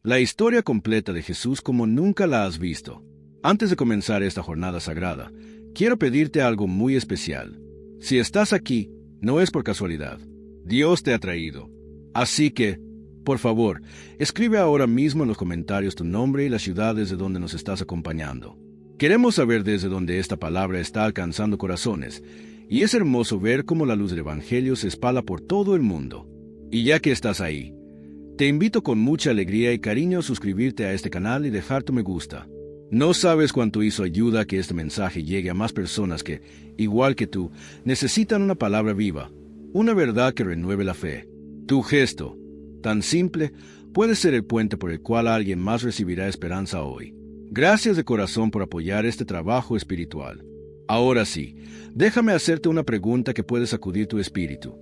La historia completa de Jesús como nunca la has visto. Antes de comenzar esta jornada sagrada, quiero pedirte algo muy especial. Si estás aquí, no es por casualidad. Dios te ha traído. Así que, por favor, escribe ahora mismo en los comentarios tu nombre y la ciudad desde donde nos estás acompañando. Queremos saber desde dónde esta palabra está alcanzando corazones, y es hermoso ver cómo la luz del Evangelio se espala por todo el mundo. Y ya que estás ahí, te invito con mucha alegría y cariño a suscribirte a este canal y dejar tu me gusta. No sabes cuánto hizo ayuda a que este mensaje llegue a más personas que, igual que tú, necesitan una palabra viva, una verdad que renueve la fe. Tu gesto, tan simple, puede ser el puente por el cual alguien más recibirá esperanza hoy. Gracias de corazón por apoyar este trabajo espiritual. Ahora sí, déjame hacerte una pregunta que puede sacudir tu espíritu.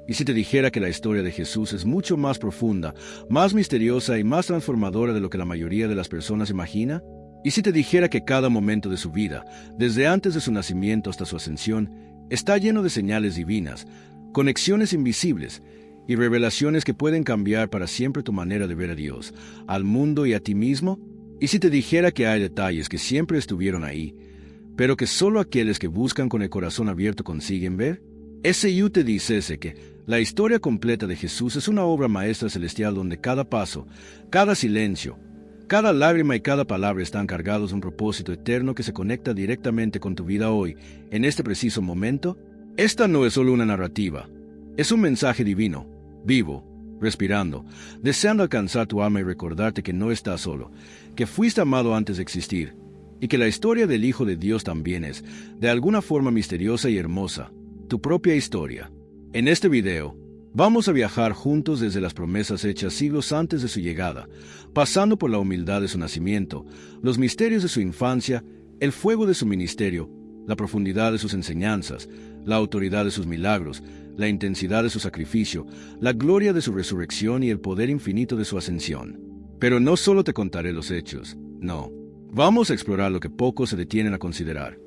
¿Y si te dijera que la historia de Jesús es mucho más profunda, más misteriosa y más transformadora de lo que la mayoría de las personas imagina? ¿Y si te dijera que cada momento de su vida, desde antes de su nacimiento hasta su ascensión, está lleno de señales divinas, conexiones invisibles y revelaciones que pueden cambiar para siempre tu manera de ver a Dios, al mundo y a ti mismo? ¿Y si te dijera que hay detalles que siempre estuvieron ahí, pero que solo aquellos que buscan con el corazón abierto consiguen ver? SU te dice que la historia completa de Jesús es una obra maestra celestial donde cada paso, cada silencio, cada lágrima y cada palabra están cargados de un propósito eterno que se conecta directamente con tu vida hoy, en este preciso momento. Esta no es solo una narrativa, es un mensaje divino, vivo, respirando, deseando alcanzar tu alma y recordarte que no estás solo, que fuiste amado antes de existir, y que la historia del Hijo de Dios también es, de alguna forma misteriosa y hermosa, tu propia historia. En este video, vamos a viajar juntos desde las promesas hechas siglos antes de su llegada, pasando por la humildad de su nacimiento, los misterios de su infancia, el fuego de su ministerio, la profundidad de sus enseñanzas, la autoridad de sus milagros, la intensidad de su sacrificio, la gloria de su resurrección y el poder infinito de su ascensión. Pero no solo te contaré los hechos, no. Vamos a explorar lo que pocos se detienen a considerar.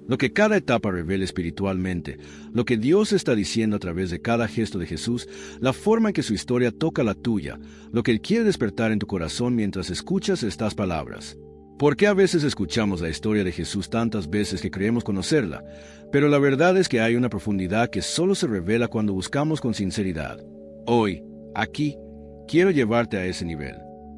Lo que cada etapa revela espiritualmente, lo que Dios está diciendo a través de cada gesto de Jesús, la forma en que su historia toca la tuya, lo que Él quiere despertar en tu corazón mientras escuchas estas palabras. Porque a veces escuchamos la historia de Jesús tantas veces que creemos conocerla, pero la verdad es que hay una profundidad que solo se revela cuando buscamos con sinceridad. Hoy, aquí, quiero llevarte a ese nivel.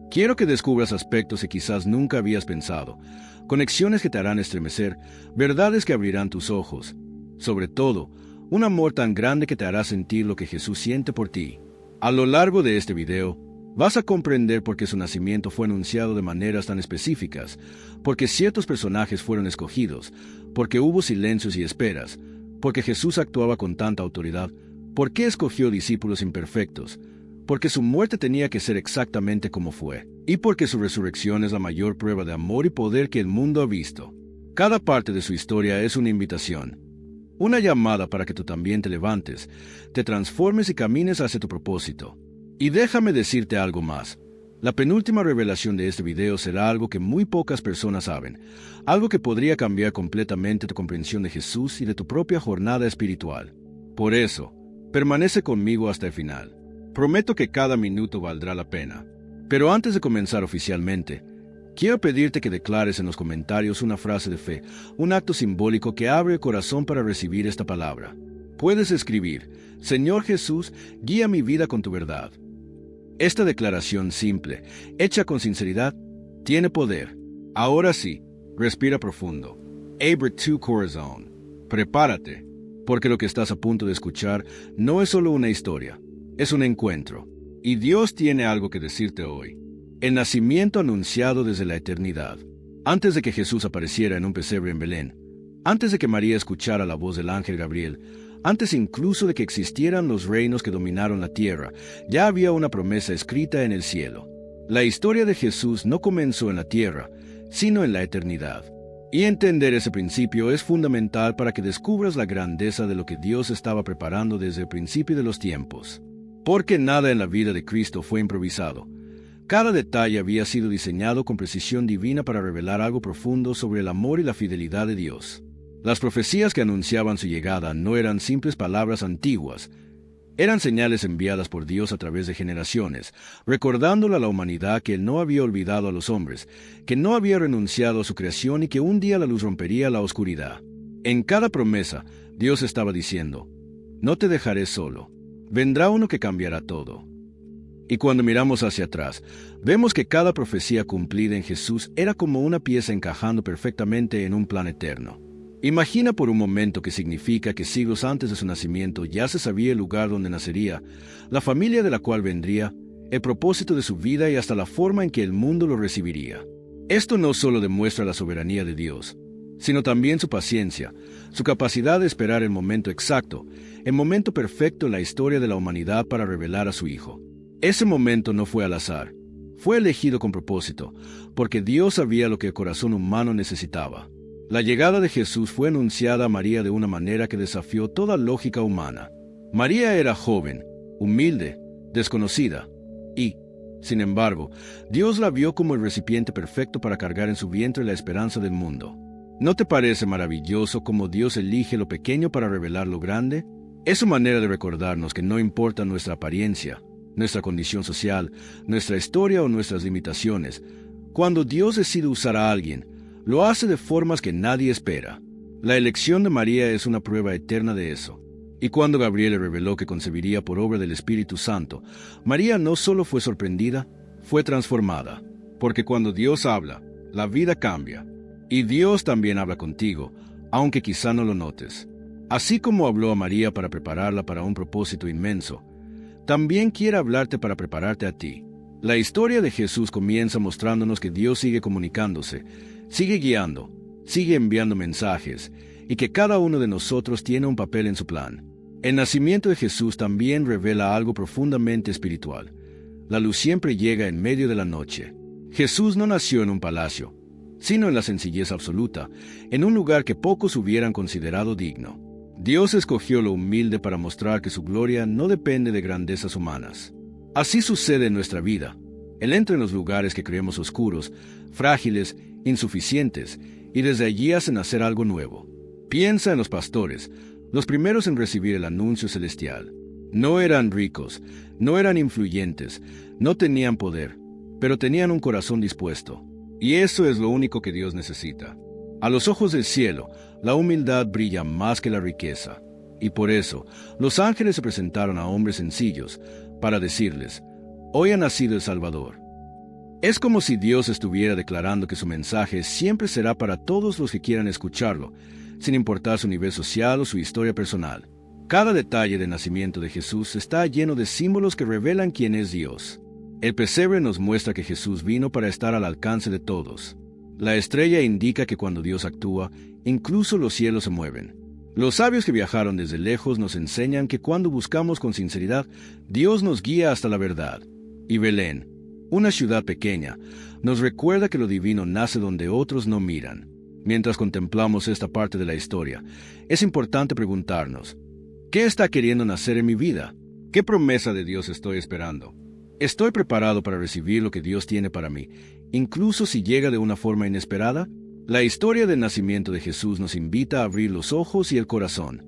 Quiero que descubras aspectos que quizás nunca habías pensado, conexiones que te harán estremecer, verdades que abrirán tus ojos. Sobre todo, un amor tan grande que te hará sentir lo que Jesús siente por ti. A lo largo de este video, vas a comprender por qué su nacimiento fue anunciado de maneras tan específicas, porque ciertos personajes fueron escogidos, porque hubo silencios y esperas, porque Jesús actuaba con tanta autoridad, por qué escogió discípulos imperfectos, porque su muerte tenía que ser exactamente como fue, y porque su resurrección es la mayor prueba de amor y poder que el mundo ha visto. Cada parte de su historia es una invitación, una llamada para que tú también te levantes, te transformes y camines hacia tu propósito. Y déjame decirte algo más. La penúltima revelación de este video será algo que muy pocas personas saben, algo que podría cambiar completamente tu comprensión de Jesús y de tu propia jornada espiritual. Por eso, permanece conmigo hasta el final. Prometo que cada minuto valdrá la pena. Pero antes de comenzar oficialmente, quiero pedirte que declares en los comentarios una frase de fe, un acto simbólico que abre el corazón para recibir esta palabra. Puedes escribir: Señor Jesús, guía mi vida con tu verdad. Esta declaración simple, hecha con sinceridad, tiene poder. Ahora sí, respira profundo. Abre tu corazón. Prepárate, porque lo que estás a punto de escuchar no es solo una historia, es un encuentro. Y Dios tiene algo que decirte hoy. El nacimiento anunciado desde la eternidad. Antes de que Jesús apareciera en un pesebre en Belén, antes de que María escuchara la voz del ángel Gabriel, antes incluso de que existieran los reinos que dominaron la tierra, ya había una promesa escrita en el cielo. La historia de Jesús no comenzó en la tierra, sino en la eternidad. Y entender ese principio es fundamental para que descubras la grandeza de lo que Dios estaba preparando desde el principio de los tiempos. Porque nada en la vida de Cristo fue improvisado. Cada detalle había sido diseñado con precisión divina para revelar algo profundo sobre el amor y la fidelidad de Dios. Las profecías que anunciaban su llegada no eran simples palabras antiguas, Eran señales enviadas por Dios a través de generaciones, recordándole a la humanidad que Él no había olvidado a los hombres, que no había renunciado a su creación y que un día la luz rompería la oscuridad. En cada promesa, Dios estaba diciendo, no te dejaré solo, vendrá uno que cambiará todo. Y cuando miramos hacia atrás, vemos que cada profecía cumplida en Jesús era como una pieza encajando perfectamente en un plan eterno. Imagina por un momento que significa que siglos antes de su nacimiento ya se sabía el lugar donde nacería, la familia de la cual vendría, el propósito de su vida y hasta la forma en que el mundo lo recibiría. Esto no solo demuestra la soberanía de Dios, sino también su paciencia, su capacidad de esperar el momento exacto, el momento perfecto en la historia de la humanidad para revelar a su Hijo. Ese momento no fue al azar, fue elegido con propósito, porque Dios sabía lo que el corazón humano necesitaba. La llegada de Jesús fue anunciada a María de una manera que desafió toda lógica humana. María era joven, humilde, desconocida, y, sin embargo, Dios la vio como el recipiente perfecto para cargar en su vientre la esperanza del mundo. ¿No te parece maravilloso cómo Dios elige lo pequeño para revelar lo grande? Es su manera de recordarnos que no importa nuestra apariencia, nuestra condición social, nuestra historia o nuestras limitaciones, cuando Dios decide usar a alguien, lo hace de formas que nadie espera. La elección de María es una prueba eterna de eso. Y cuando Gabriel le reveló que concebiría por obra del Espíritu Santo, María no solo fue sorprendida, fue transformada. Porque cuando Dios habla, la vida cambia. Y Dios también habla contigo, aunque quizá no lo notes. Así como habló a María para prepararla para un propósito inmenso, también quiere hablarte para prepararte a ti. La historia de Jesús comienza mostrándonos que Dios sigue comunicándose, sigue guiando, sigue enviando mensajes, y que cada uno de nosotros tiene un papel en su plan. El nacimiento de Jesús también revela algo profundamente espiritual. La luz siempre llega en medio de la noche. Jesús no nació en un palacio, sino en la sencillez absoluta, en un lugar que pocos hubieran considerado digno. Dios escogió lo humilde para mostrar que su gloria no depende de grandezas humanas. Así sucede en nuestra vida. Él entra en los lugares que creemos oscuros, frágiles, insuficientes, y desde allí hace nacer algo nuevo. Piensa en los pastores, los primeros en recibir el anuncio celestial. No eran ricos, no eran influyentes, no tenían poder, pero tenían un corazón dispuesto. Y eso es lo único que Dios necesita. A los ojos del cielo, la humildad brilla más que la riqueza. Y por eso, los ángeles se presentaron a hombres sencillos para decirles, hoy ha nacido el Salvador. Es como si Dios estuviera declarando que su mensaje siempre será para todos los que quieran escucharlo, sin importar su nivel social o su historia personal. Cada detalle del nacimiento de Jesús está lleno de símbolos que revelan quién es Dios. El pesebre nos muestra que Jesús vino para estar al alcance de todos. La estrella indica que cuando Dios actúa, incluso los cielos se mueven. Los sabios que viajaron desde lejos nos enseñan que cuando buscamos con sinceridad, Dios nos guía hasta la verdad. Y Belén, una ciudad pequeña, nos recuerda que lo divino nace donde otros no miran. Mientras contemplamos esta parte de la historia, es importante preguntarnos, ¿qué está queriendo nacer en mi vida? ¿Qué promesa de Dios estoy esperando? ¿Estoy preparado para recibir lo que Dios tiene para mí, incluso si llega de una forma inesperada? La historia del nacimiento de Jesús nos invita a abrir los ojos y el corazón,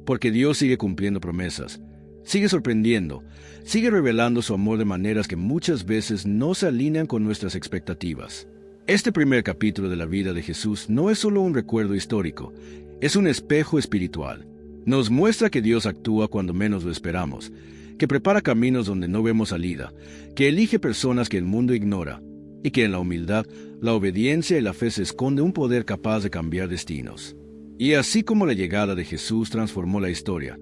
porque Dios sigue cumpliendo promesas, sigue sorprendiendo, sigue revelando su amor de maneras que muchas veces no se alinean con nuestras expectativas. Este primer capítulo de la vida de Jesús no es solo un recuerdo histórico, es un espejo espiritual. Nos muestra que Dios actúa cuando menos lo esperamos, que prepara caminos donde no vemos salida, que elige personas que el mundo ignora, y que en la humildad, la obediencia y la fe se esconde un poder capaz de cambiar destinos. Y así como la llegada de Jesús transformó la historia,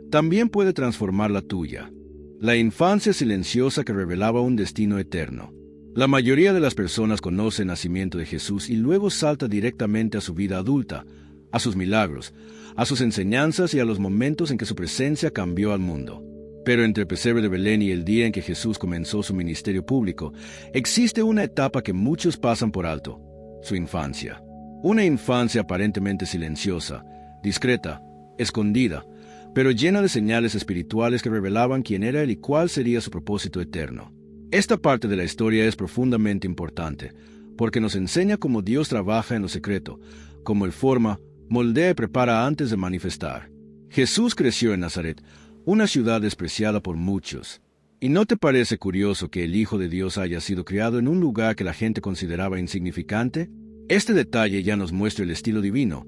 también puede transformar la tuya. La infancia silenciosa que revelaba un destino eterno. La mayoría de las personas conoce el nacimiento de Jesús y luego salta directamente a su vida adulta, a sus milagros, a sus enseñanzas y a los momentos en que su presencia cambió al mundo. Pero entre el pesebre de Belén y el día en que Jesús comenzó su ministerio público, existe una etapa que muchos pasan por alto, su infancia. Una infancia aparentemente silenciosa, discreta, escondida, pero llena de señales espirituales que revelaban quién era él y cuál sería su propósito eterno. Esta parte de la historia es profundamente importante, porque nos enseña cómo Dios trabaja en lo secreto, cómo Él forma, moldea y prepara antes de manifestar. Jesús creció en Nazaret, una ciudad despreciada por muchos. ¿Y no te parece curioso que el Hijo de Dios haya sido criado en un lugar que la gente consideraba insignificante? Este detalle ya nos muestra el estilo divino.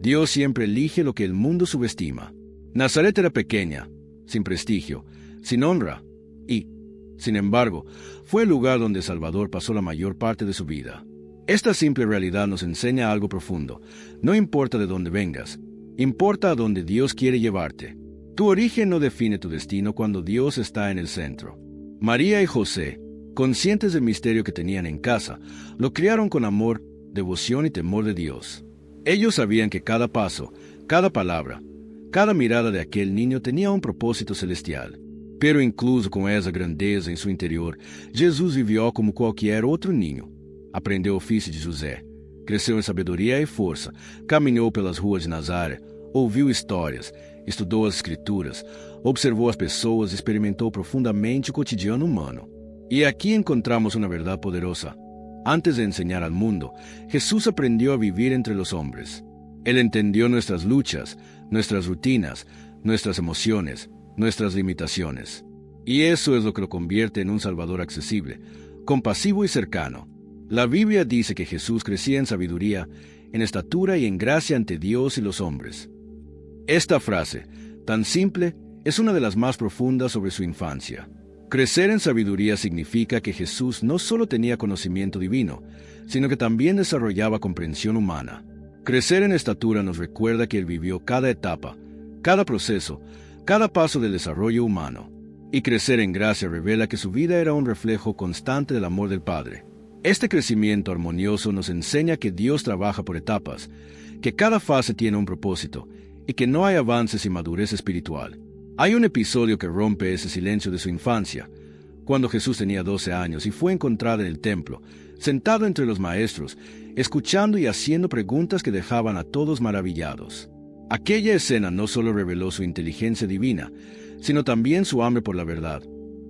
Dios siempre elige lo que el mundo subestima. Nazaret era pequeña, sin prestigio, sin honra, y, sin embargo, fue el lugar donde Salvador pasó la mayor parte de su vida. Esta simple realidad nos enseña algo profundo. No importa de dónde vengas, importa a dónde Dios quiere llevarte. Tu origen no define tu destino cuando Dios está en el centro. María y José, conscientes del misterio que tenían en casa, lo criaron con amor, devoción y temor de Dios. Ellos sabían que cada paso, cada palabra, cada mirada de aquel niño tenía un propósito celestial. Pero incluso con esa grandeza en su interior, Jesús vivió como cualquier otro niño. Aprendeu o ofício de José, cresceu em sabedoria e força, caminhou pelas ruas de Nazaré, ouviu histórias, estudou as Escrituras, observou as pessoas e experimentou profundamente o cotidiano humano. E aqui encontramos uma verdade poderosa. Antes de enseñar al mundo, Jesús aprendió a vivir entre los hombres. Él entendió nuestras luchas, nuestras rutinas, nuestras emociones, nuestras limitaciones. Y eso es lo que lo convierte en un Salvador accesible, compasivo y cercano. La Biblia dice que Jesús crecía en sabiduría, en estatura y en gracia ante Dios y los hombres. Esta frase, tan simple, es una de las más profundas sobre su infancia. Crecer en sabiduría significa que Jesús no solo tenía conocimiento divino, sino que también desarrollaba comprensión humana. Crecer en estatura nos recuerda que Él vivió cada etapa, cada proceso, cada paso del desarrollo humano. Y crecer en gracia revela que su vida era un reflejo constante del amor del Padre. Este crecimiento armonioso nos enseña que Dios trabaja por etapas, que cada fase tiene un propósito, y que no hay avances sin madurez espiritual. Hay un episodio que rompe ese silencio de su infancia, cuando Jesús tenía 12 años y fue encontrado en el templo, sentado entre los maestros, escuchando y haciendo preguntas que dejaban a todos maravillados. Aquella escena no solo reveló su inteligencia divina, sino también su hambre por la verdad,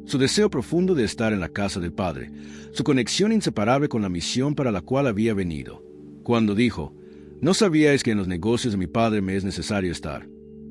su deseo profundo de estar en la casa del Padre, su conexión inseparable con la misión para la cual había venido. Cuando dijo, «¿No sabíais que en los negocios de mi Padre me es necesario estar?»,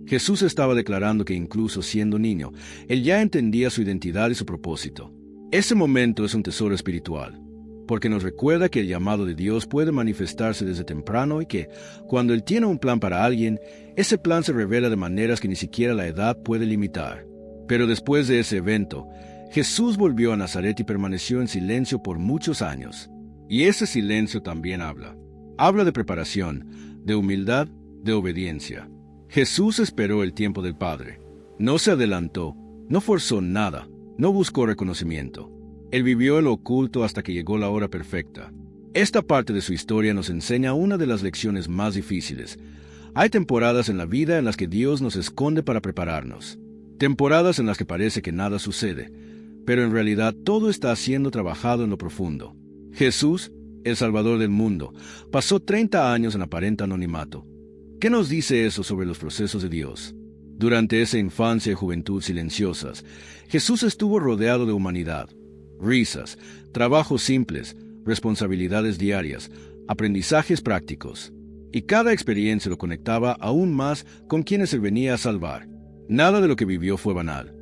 Jesús estaba declarando que incluso siendo niño, Él ya entendía su identidad y su propósito. Ese momento es un tesoro espiritual, porque nos recuerda que el llamado de Dios puede manifestarse desde temprano y que, cuando Él tiene un plan para alguien, ese plan se revela de maneras que ni siquiera la edad puede limitar. Pero después de ese evento, Jesús volvió a Nazaret y permaneció en silencio por muchos años. Y ese silencio también habla. Habla de preparación, de humildad, de obediencia. Jesús esperó el tiempo del Padre. No se adelantó, no forzó nada, no buscó reconocimiento. Él vivió en lo oculto hasta que llegó la hora perfecta. Esta parte de su historia nos enseña una de las lecciones más difíciles. Hay temporadas en la vida en las que Dios nos esconde para prepararnos. Temporadas en las que parece que nada sucede, pero en realidad todo está siendo trabajado en lo profundo. Jesús, el Salvador del mundo, pasó 30 años en aparente anonimato. ¿Qué nos dice eso sobre los procesos de Dios? Durante esa infancia y juventud silenciosas, Jesús estuvo rodeado de humanidad, risas, trabajos simples, responsabilidades diarias, aprendizajes prácticos. Y cada experiencia lo conectaba aún más con quienes Él venía a salvar. Nada de lo que vivió fue banal.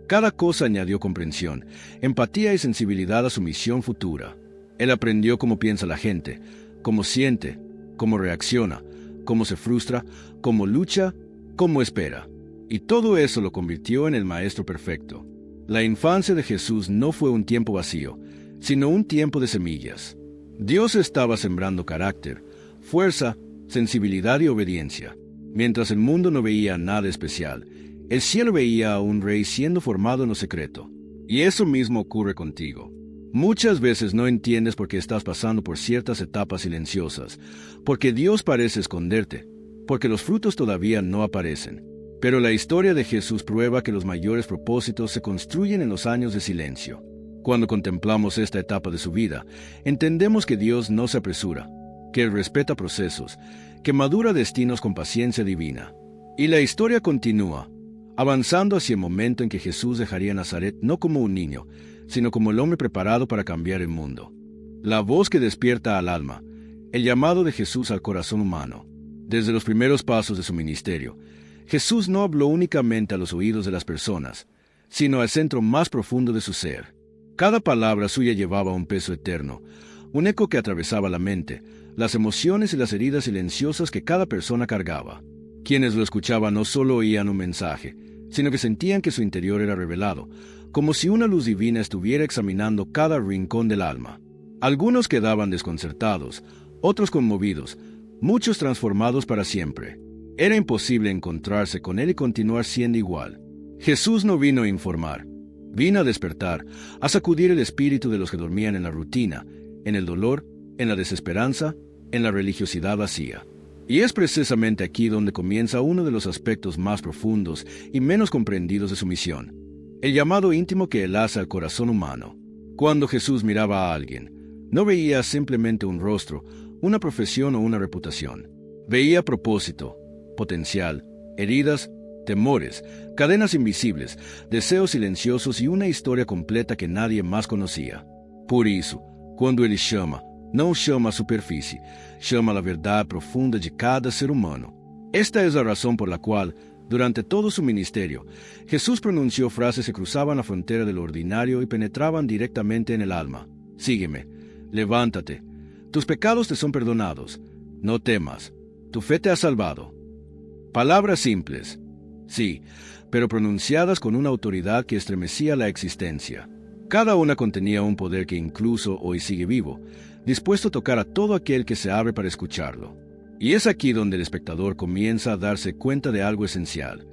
Cada cosa añadió comprensión, empatía y sensibilidad a su misión futura. Él aprendió cómo piensa la gente, cómo siente, cómo reacciona, cómo se frustra, cómo lucha, cómo espera. Y todo eso lo convirtió en el Maestro perfecto. La infancia de Jesús no fue un tiempo vacío, sino un tiempo de semillas. Dios estaba sembrando carácter, fuerza, sensibilidad y obediencia. Mientras el mundo no veía nada especial, el cielo veía a un rey siendo formado en lo secreto. Y eso mismo ocurre contigo. Muchas veces no entiendes por qué estás pasando por ciertas etapas silenciosas, porque Dios parece esconderte, porque los frutos todavía no aparecen. Pero la historia de Jesús prueba que los mayores propósitos se construyen en los años de silencio. Cuando contemplamos esta etapa de su vida, entendemos que Dios no se apresura, que Él respeta procesos, que madura destinos con paciencia divina. Y la historia continúa, avanzando hacia el momento en que Jesús dejaría Nazaret no como un niño, sino como el hombre preparado para cambiar el mundo. La voz que despierta al alma, el llamado de Jesús al corazón humano. Desde los primeros pasos de su ministerio, Jesús no habló únicamente a los oídos de las personas, sino al centro más profundo de su ser. Cada palabra suya llevaba un peso eterno, un eco que atravesaba la mente, las emociones y las heridas silenciosas que cada persona cargaba. Quienes lo escuchaban no solo oían un mensaje, sino que sentían que su interior era revelado, como si una luz divina estuviera examinando cada rincón del alma. Algunos quedaban desconcertados, otros conmovidos, muchos transformados para siempre. Era imposible encontrarse con él y continuar siendo igual. Jesús no vino a informar, vino a despertar, a sacudir el espíritu de los que dormían en la rutina, en el dolor, en la desesperanza, en la religiosidad vacía. Y es precisamente aquí donde comienza uno de los aspectos más profundos y menos comprendidos de su misión, el llamado íntimo que él hace al corazón humano. Cuando Jesús miraba a alguien, no veía simplemente un rostro, una profesión o una reputación. Veía propósito, potencial, heridas, temores, cadenas invisibles, deseos silenciosos y una historia completa que nadie más conocía. Por isso, quando ele chama, não chama a superfície, chama a verdade profunda de cada ser humano. Esta es la razón por la cual, durante todo su ministerio, Jesús pronunció frases que cruzaban la frontera de lo ordinario y penetraban directamente en el alma. Sígueme, levántate, tus pecados te son perdonados, no temas, tu fe te ha salvado. Palabras simples, sí, pero pronunciadas con una autoridad que estremecía la existencia. Cada una contenía un poder que incluso hoy sigue vivo, dispuesto a tocar a todo aquel que se abre para escucharlo. Y es aquí donde el espectador comienza a darse cuenta de algo esencial.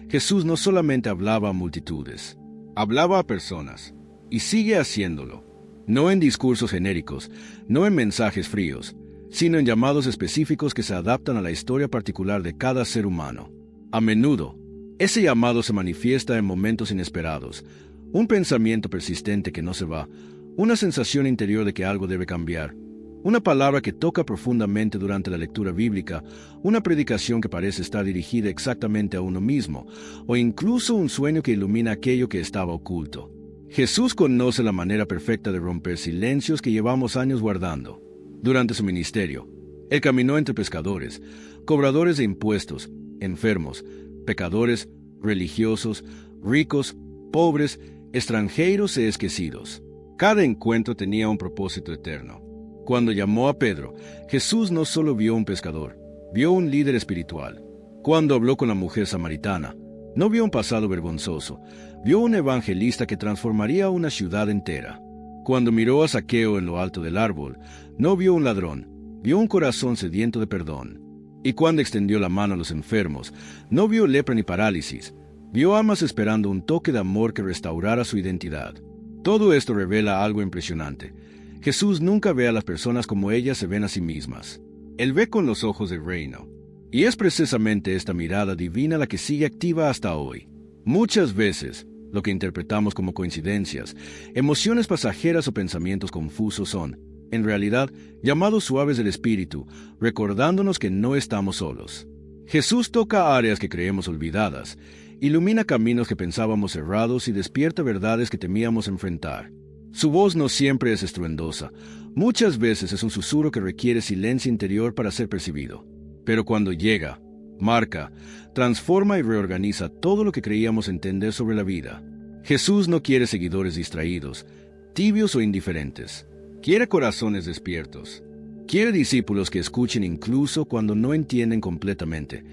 Jesús no solamente hablaba a multitudes, hablaba a personas, y sigue haciéndolo. No en discursos genéricos, no en mensajes fríos, sino en llamados específicos que se adaptan a la historia particular de cada ser humano. A menudo, ese llamado se manifiesta en momentos inesperados, un pensamiento persistente que no se va, una sensación interior de que algo debe cambiar, una palabra que toca profundamente durante la lectura bíblica, una predicación que parece estar dirigida exactamente a uno mismo, o incluso un sueño que ilumina aquello que estaba oculto. Jesús conoce la manera perfecta de romper silencios que llevamos años guardando. Durante su ministerio, él caminó entre pescadores, cobradores de impuestos, enfermos, pecadores, religiosos, ricos, pobres, extranjeros e esquecidos. Cada encuentro tenía un propósito eterno. Cuando llamó a Pedro, Jesús no solo vio un pescador, vio un líder espiritual. Cuando habló con la mujer samaritana, no vio un pasado vergonzoso, vio un evangelista que transformaría una ciudad entera. Cuando miró a Zaqueo en lo alto del árbol, no vio un ladrón, vio un corazón sediento de perdón. Y cuando extendió la mano a los enfermos, no vio lepra ni parálisis, vio almas esperando un toque de amor que restaurara su identidad. Todo esto revela algo impresionante. Jesús nunca ve a las personas como ellas se ven a sí mismas. Él ve con los ojos del reino. Y es precisamente esta mirada divina la que sigue activa hasta hoy. Muchas veces, lo que interpretamos como coincidencias, emociones pasajeras o pensamientos confusos son, en realidad, llamados suaves del espíritu, recordándonos que no estamos solos. Jesús toca áreas que creemos olvidadas, ilumina caminos que pensábamos cerrados y despierta verdades que temíamos enfrentar. Su voz no siempre es estruendosa, muchas veces es un susurro que requiere silencio interior para ser percibido. Pero cuando llega, marca, transforma y reorganiza todo lo que creíamos entender sobre la vida. Jesús no quiere seguidores distraídos, tibios o indiferentes. Quiere corazones despiertos. Quiere discípulos que escuchen incluso cuando no entienden completamente,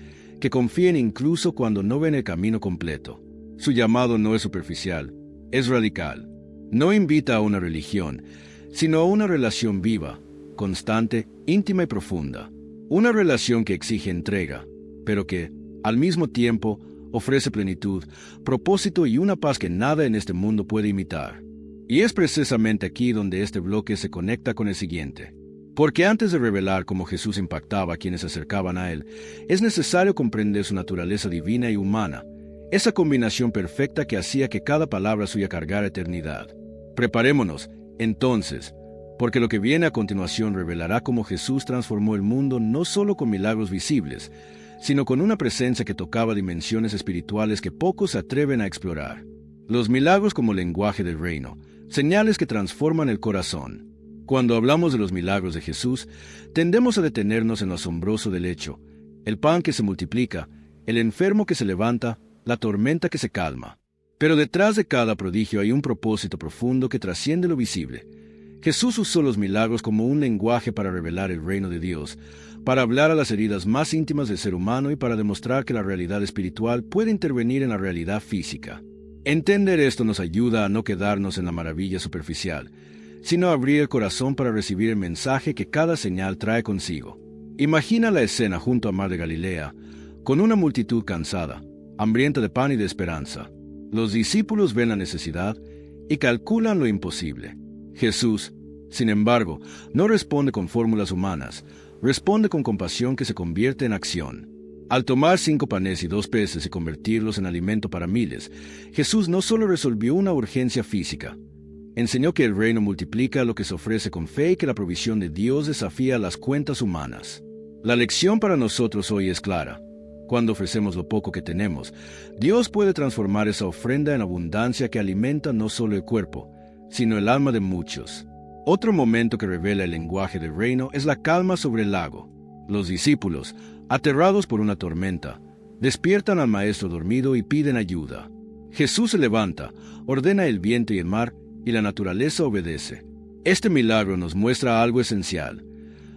que confíen incluso cuando no ven el camino completo. Su llamado no es superficial, es radical. No invita a una religión, sino a una relación viva, constante, íntima y profunda. Una relación que exige entrega, pero que, al mismo tiempo, ofrece plenitud, propósito y una paz que nada en este mundo puede imitar. Y es precisamente aquí donde este bloque se conecta con el siguiente. Porque antes de revelar cómo Jesús impactaba a quienes se acercaban a él, es necesario comprender su naturaleza divina y humana, esa combinación perfecta que hacía que cada palabra suya cargara eternidad. Preparémonos, entonces, porque lo que viene a continuación revelará cómo Jesús transformó el mundo no solo con milagros visibles, sino con una presencia que tocaba dimensiones espirituales que pocos se atreven a explorar. Los milagros como lenguaje del reino, señales que transforman el corazón. Cuando hablamos de los milagros de Jesús, tendemos a detenernos en lo asombroso del hecho, el pan que se multiplica, el enfermo que se levanta, la tormenta que se calma. Pero detrás de cada prodigio hay un propósito profundo que trasciende lo visible. Jesús usó los milagros como un lenguaje para revelar el reino de Dios, para hablar a las heridas más íntimas del ser humano y para demostrar que la realidad espiritual puede intervenir en la realidad física. Entender esto nos ayuda a no quedarnos en la maravilla superficial, sino a abrir el corazón para recibir el mensaje que cada señal trae consigo. Imagina la escena junto al mar de Galilea, con una multitud cansada, hambrienta de pan y de esperanza. Los discípulos ven la necesidad y calculan lo imposible. Jesús, sin embargo, no responde con fórmulas humanas, responde con compasión que se convierte en acción. Al tomar 5 panes y 2 peces y convertirlos en alimento para miles, Jesús no solo resolvió una urgencia física, enseñó que el reino multiplica lo que se ofrece con fe y que la provisión de Dios desafía las cuentas humanas. La lección para nosotros hoy es clara. Cuando ofrecemos lo poco que tenemos, Dios puede transformar esa ofrenda en abundancia que alimenta no solo el cuerpo, sino el alma de muchos. Otro momento que revela el lenguaje del reino es la calma sobre el lago. Los discípulos, aterrados por una tormenta, despiertan al maestro dormido y piden ayuda. Jesús se levanta, ordena el viento y el mar, y la naturaleza obedece. Este milagro nos muestra algo esencial: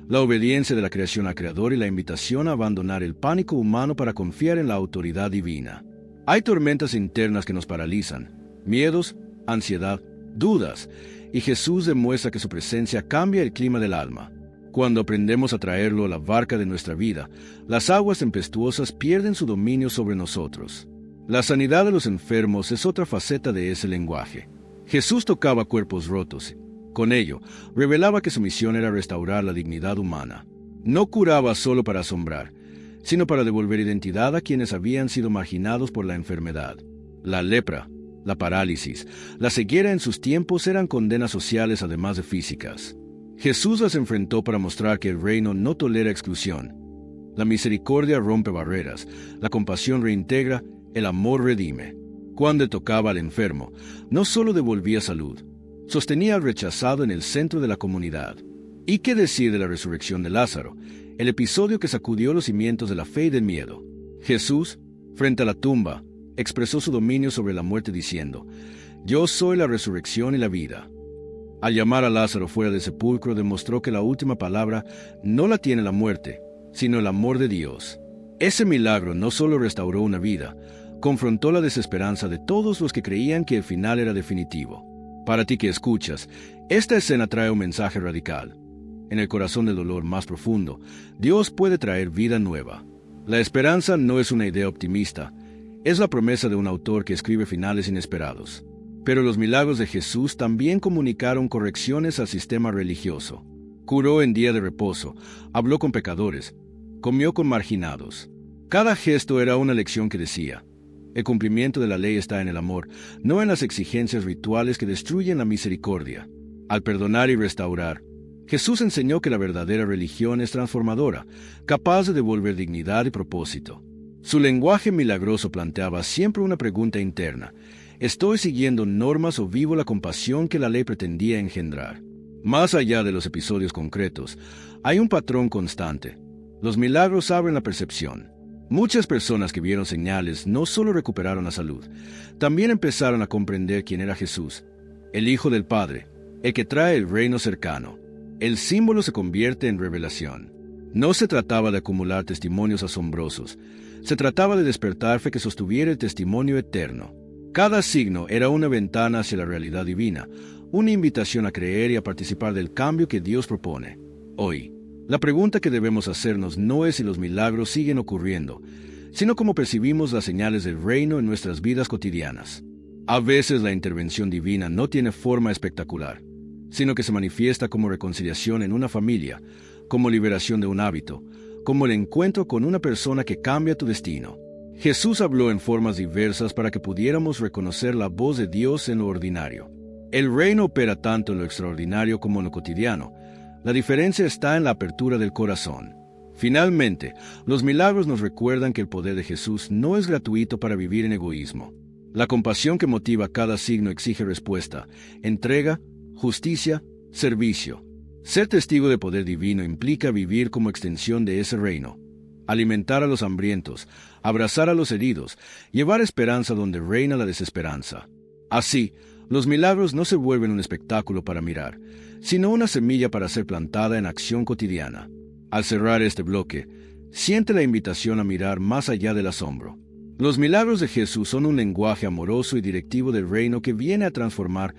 la obediencia de la creación al Creador y la invitación a abandonar el pánico humano para confiar en la autoridad divina. Hay tormentas internas que nos paralizan, miedos, ansiedad, dudas, y Jesús demuestra que su presencia cambia el clima del alma. Cuando aprendemos a traerlo a la barca de nuestra vida, las aguas tempestuosas pierden su dominio sobre nosotros. La sanidad de los enfermos es otra faceta de ese lenguaje. Jesús tocaba cuerpos rotos. Con ello, revelaba que su misión era restaurar la dignidad humana. No curaba solo para asombrar, sino para devolver identidad a quienes habían sido marginados por la enfermedad. La lepra, la parálisis, la ceguera en sus tiempos eran condenas sociales además de físicas. Jesús las enfrentó para mostrar que el reino no tolera exclusión. La misericordia rompe barreras, la compasión reintegra, el amor redime. Cuando tocaba al enfermo, no solo devolvía salud, sostenía al rechazado en el centro de la comunidad. ¿Y qué decir de la resurrección de Lázaro, el episodio que sacudió los cimientos de la fe y del miedo? Jesús, frente a la tumba, expresó su dominio sobre la muerte diciendo: «Yo soy la resurrección y la vida». Al llamar a Lázaro fuera del sepulcro, demostró que la última palabra no la tiene la muerte, sino el amor de Dios. Ese milagro no solo restauró una vida, confrontó la desesperanza de todos los que creían que el final era definitivo. Para ti que escuchas, esta escena trae un mensaje radical. En el corazón del dolor más profundo, Dios puede traer vida nueva. La esperanza no es una idea optimista, es la promesa de un autor que escribe finales inesperados. Pero los milagros de Jesús también comunicaron correcciones al sistema religioso. Curó en día de reposo, habló con pecadores, comió con marginados. Cada gesto era una lección que decía: el cumplimiento de la ley está en el amor, no en las exigencias rituales que destruyen la misericordia. Al perdonar y restaurar, Jesús enseñó que la verdadera religión es transformadora, capaz de devolver dignidad y propósito. Su lenguaje milagroso planteaba siempre una pregunta interna: ¿estoy siguiendo normas o vivo la compasión que la ley pretendía engendrar? Más allá de los episodios concretos, hay un patrón constante. Los milagros abren la percepción. Muchas personas que vieron señales no solo recuperaron la salud, también empezaron a comprender quién era Jesús, el Hijo del Padre, el que trae el reino cercano. El símbolo se convierte en revelación. No se trataba de acumular testimonios asombrosos, se trataba de despertar fe que sostuviera el testimonio eterno. Cada signo era una ventana hacia la realidad divina, una invitación a creer y a participar del cambio que Dios propone. Hoy, la pregunta que debemos hacernos no es si los milagros siguen ocurriendo, sino cómo percibimos las señales del reino en nuestras vidas cotidianas. A veces la intervención divina no tiene forma espectacular, sino que se manifiesta como reconciliación en una familia, como liberación de un hábito, como el encuentro con una persona que cambia tu destino. Jesús habló en formas diversas para que pudiéramos reconocer la voz de Dios en lo ordinario. El reino opera tanto en lo extraordinario como en lo cotidiano. La diferencia está en la apertura del corazón. Finalmente, los milagros nos recuerdan que el poder de Jesús no es gratuito para vivir en egoísmo. La compasión que motiva cada signo exige respuesta, entrega, justicia, servicio. Ser testigo de poder divino implica vivir como extensión de ese reino. alimentar a los hambrientos, abrazar a los heridos, llevar esperanza donde reina la desesperanza. Así, los milagros no se vuelven un espectáculo para mirar, sino una semilla para ser plantada en acción cotidiana. Al cerrar este bloque, siente la invitación a mirar más allá del asombro. Los milagros de Jesús son un lenguaje amoroso y directivo del reino que viene a transformar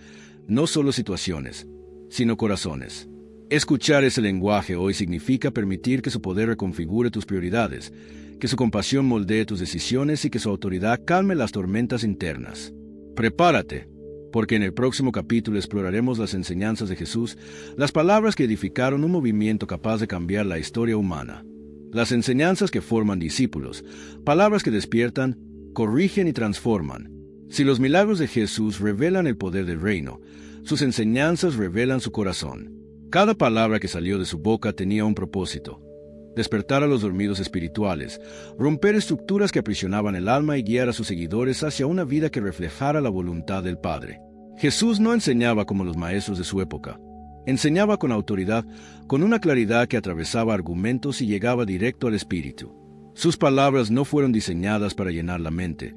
no solo situaciones, sino corazones. Escuchar ese lenguaje hoy significa permitir que su poder reconfigure tus prioridades, que su compasión moldee tus decisiones y que su autoridad calme las tormentas internas. Prepárate, porque en el próximo capítulo exploraremos las enseñanzas de Jesús, las palabras que edificaron un movimiento capaz de cambiar la historia humana. Las enseñanzas que forman discípulos, palabras que despiertan, corrigen y transforman. Si los milagros de Jesús revelan el poder del reino, sus enseñanzas revelan su corazón. Cada palabra que salió de su boca tenía un propósito: despertar a los dormidos espirituales, romper estructuras que aprisionaban el alma y guiar a sus seguidores hacia una vida que reflejara la voluntad del Padre. Jesús no enseñaba como los maestros de su época. Enseñaba con autoridad, con una claridad que atravesaba argumentos y llegaba directo al espíritu. Sus palabras no fueron diseñadas para llenar la mente,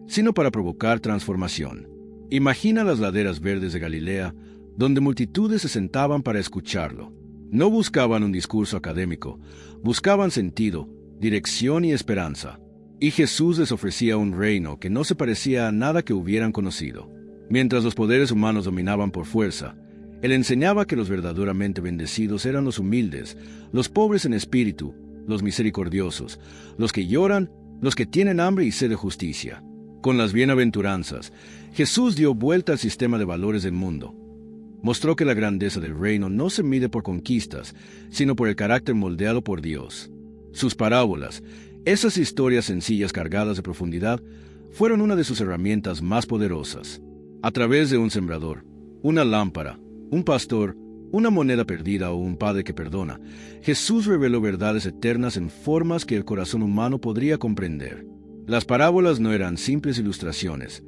sino para provocar transformación. Imagina las laderas verdes de Galilea, donde multitudes se sentaban para escucharlo. No buscaban un discurso académico, buscaban sentido, dirección y esperanza. Y Jesús les ofrecía un reino que no se parecía a nada que hubieran conocido. Mientras los poderes humanos dominaban por fuerza, Él enseñaba que los verdaderamente bendecidos eran los humildes, los pobres en espíritu, los misericordiosos, los que lloran, los que tienen hambre y sed de justicia. Con las bienaventuranzas, Jesús dio vuelta al sistema de valores del mundo. Mostró que la grandeza del reino no se mide por conquistas, sino por el carácter moldeado por Dios. Sus parábolas, esas historias sencillas cargadas de profundidad, fueron una de sus herramientas más poderosas. A través de un sembrador, una lámpara, un pastor, una moneda perdida o un padre que perdona, Jesús reveló verdades eternas en formas que el corazón humano podría comprender. Las parábolas no eran simples ilustraciones,